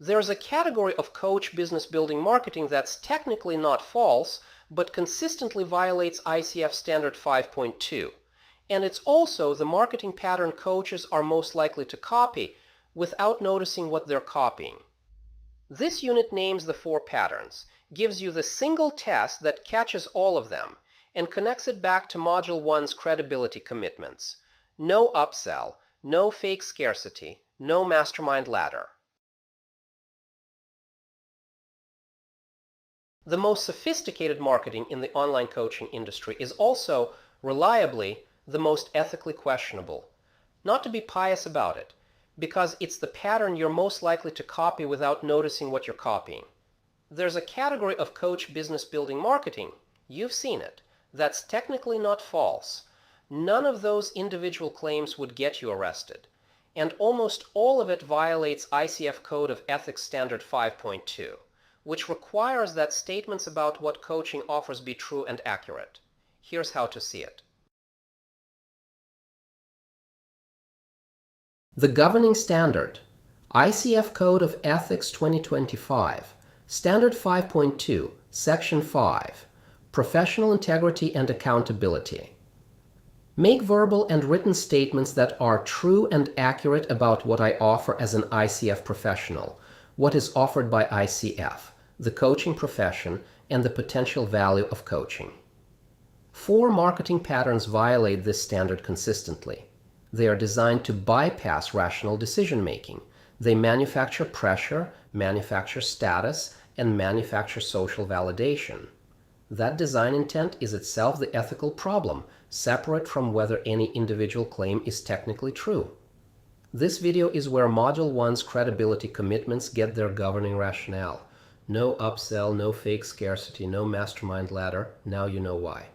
There's a category of coach business building marketing that's technically not false, but consistently violates ICF Standard 5.2. And it's also the marketing pattern coaches are most likely to copy without noticing what they're copying. This unit names the 4 patterns, gives you the single test that catches all of them, and connects it back to Module 1's credibility commitments. No upsell, no fake scarcity, no mastermind ladder. The most sophisticated marketing in the online coaching industry is also, reliably, the most ethically questionable. Not to be pious about it, because it's the pattern you're most likely to copy without noticing what you're copying. There's a category of coach business building marketing, you've seen it, that's technically not false. None of those individual claims would get you arrested, and almost all of it violates ICF Code of Ethics Standard 5.2, which requires that statements about what coaching offers be true and accurate. Here's how to see it. The Governing Standard, ICF Code of Ethics 2025, Standard 5.2, Section 5, Professional Integrity and Accountability. Make verbal and written statements that are true and accurate about what I offer as an ICF professional, what is offered by ICF, the coaching profession, and the potential value of coaching. 4 marketing patterns violate this standard consistently. They are designed to bypass rational decision-making. They manufacture pressure, manufacture status, and manufacture social validation. That design intent is itself the ethical problem, separate from whether any individual claim is technically true. This video is where Module 1's credibility commitments get their governing rationale. No upsell, no fake scarcity, no mastermind ladder. Now you know why.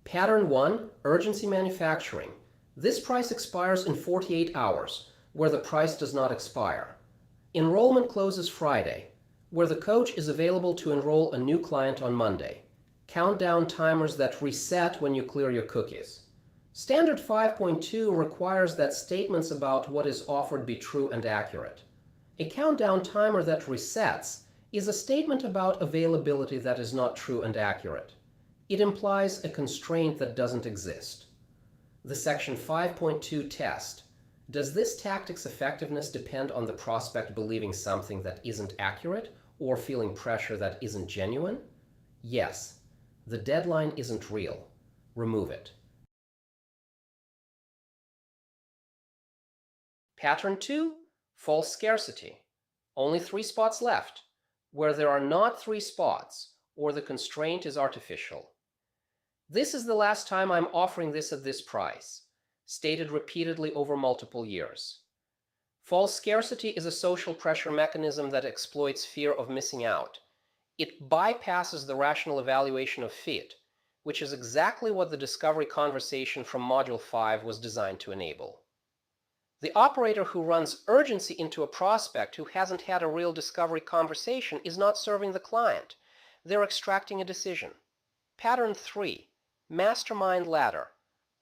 Pattern 1, Urgency Manufacturing. This price expires in 48 hours, where the price does not expire. Enrollment closes Friday, where the coach is available to enroll a new client on Monday. Countdown timers that reset when you clear your cookies. Standard 5.2 requires that statements about what is offered be true and accurate. A countdown timer that resets is a statement about availability that is not true and accurate. It implies a constraint that doesn't exist. The Section 5.2 test. Does this tactic's effectiveness depend on the prospect believing something that isn't accurate or feeling pressure that isn't genuine? Yes. The deadline isn't real. Remove it. Pattern 2, False Scarcity. Only 3 spots left, where there are not 3 spots, or the constraint is artificial. This is the last time I'm offering this at this price, stated repeatedly over multiple years. False scarcity is a social pressure mechanism that exploits fear of missing out. It bypasses the rational evaluation of fit, which is exactly what the discovery conversation from Module 5 was designed to enable. The operator who runs urgency into a prospect who hasn't had a real discovery conversation is not serving the client. They're extracting a decision. Pattern 3, Mastermind Ladder.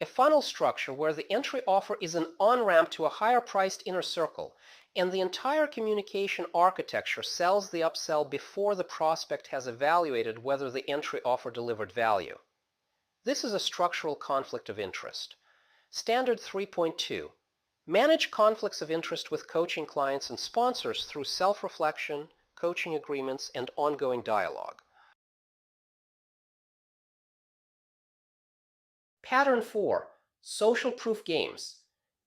A funnel structure where the entry offer is an on-ramp to a higher-priced inner circle, and the entire communication architecture sells the upsell before the prospect has evaluated whether the entry offer delivered value. This is a structural conflict of interest. Standard 3.2. Manage conflicts of interest with coaching clients and sponsors through self-reflection, coaching agreements, and ongoing dialogue. Pattern 4, Social Proof Games.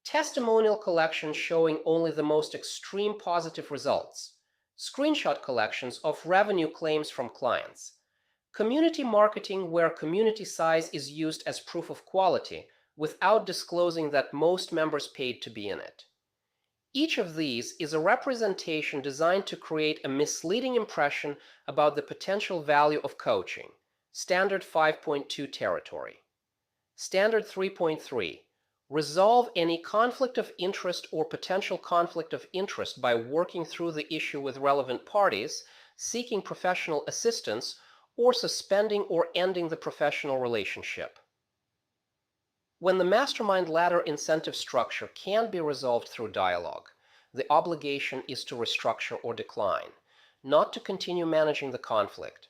Testimonial collections showing only the most extreme positive results. Screenshot collections of revenue claims from clients. Community marketing where community size is used as proof of quality without disclosing that most members paid to be in it. Each of these is a representation designed to create a misleading impression about the potential value of coaching. Standard 5.2 territory. Standard 3.3. Resolve any conflict of interest or potential conflict of interest by working through the issue with relevant parties, seeking professional assistance, or suspending or ending the professional relationship. When the mastermind ladder incentive structure can be resolved through dialogue, the obligation is to restructure or decline, not to continue managing the conflict.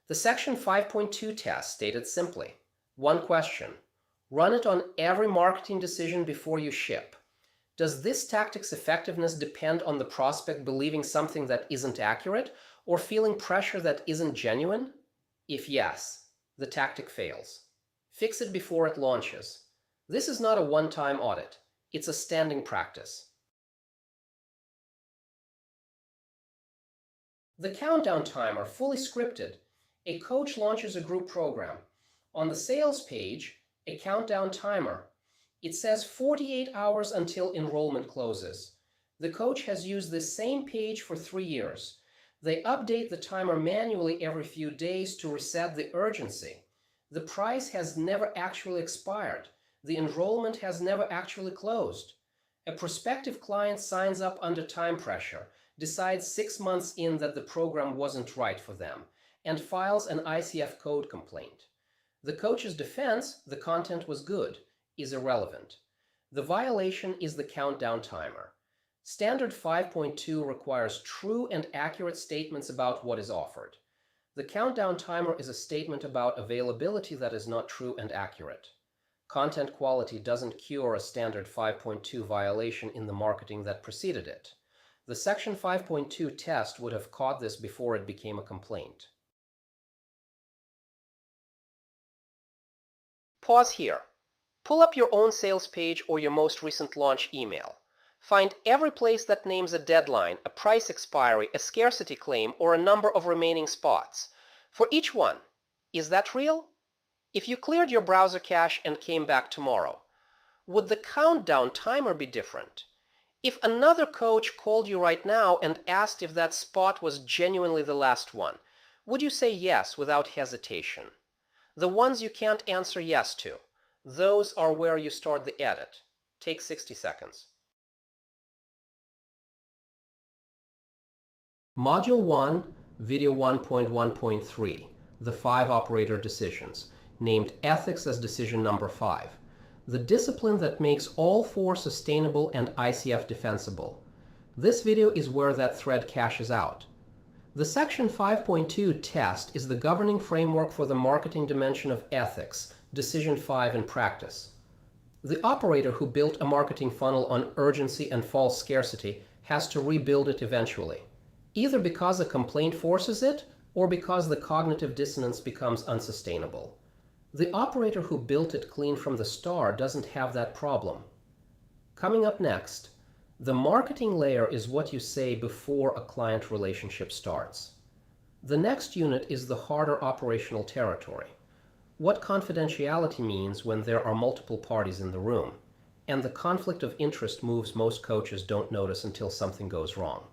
The Section 5.2 test stated simply, one question, run it on every marketing decision before you ship. Does this tactic's effectiveness depend on the prospect believing something that isn't accurate or feeling pressure that isn't genuine? If yes, the tactic fails. Fix it before it launches. This is not a one-time audit. It's a standing practice. The countdown timer, fully scripted. A coach launches a group program. On the sales page, a countdown timer. It says 48 hours until enrollment closes. The coach has used this same page for 3 years. They update the timer manually every few days to reset the urgency. The price has never actually expired. The enrollment has never actually closed. A prospective client signs up under time pressure, decides 6 months in that the program wasn't right for them, and files an ICF Code complaint. The coach's defense, the content was good, is irrelevant. The violation is the countdown timer. Standard 5.2 requires true and accurate statements about what is offered. The countdown timer is a statement about availability that is not true and accurate. Content quality doesn't cure a standard 5.2 violation in the marketing that preceded it. The Section 5.2 test would have caught this before it became a complaint. Pause here. Pull up your own sales page or your most recent launch email. Find every place that names a deadline, a price expiry, a scarcity claim, or a number of remaining spots. For each one, is that real? If you cleared your browser cache and came back tomorrow, would the countdown timer be different? If another coach called you right now and asked if that spot was genuinely the last one, would you say yes without hesitation? The ones you can't answer yes to, those are where you start the edit. Take 60 seconds. Module 1, Video 1.1.3, the 5 operator decisions, named Ethics as decision number 5. The discipline that makes all 4 sustainable and ICF defensible. This video is where that thread cashes out. The Section 5.2 test is the governing framework for the marketing dimension of ethics, Decision 5 in practice. The operator who built a marketing funnel on urgency and false scarcity has to rebuild it eventually, either because a complaint forces it or because the cognitive dissonance becomes unsustainable. The operator who built it clean from the start doesn't have that problem. Coming up next, the marketing layer is what you say before a client relationship starts. The next unit is the harder operational territory. What confidentiality means when there are multiple parties in the room, and the conflict of interest moves most coaches don't notice until something goes wrong.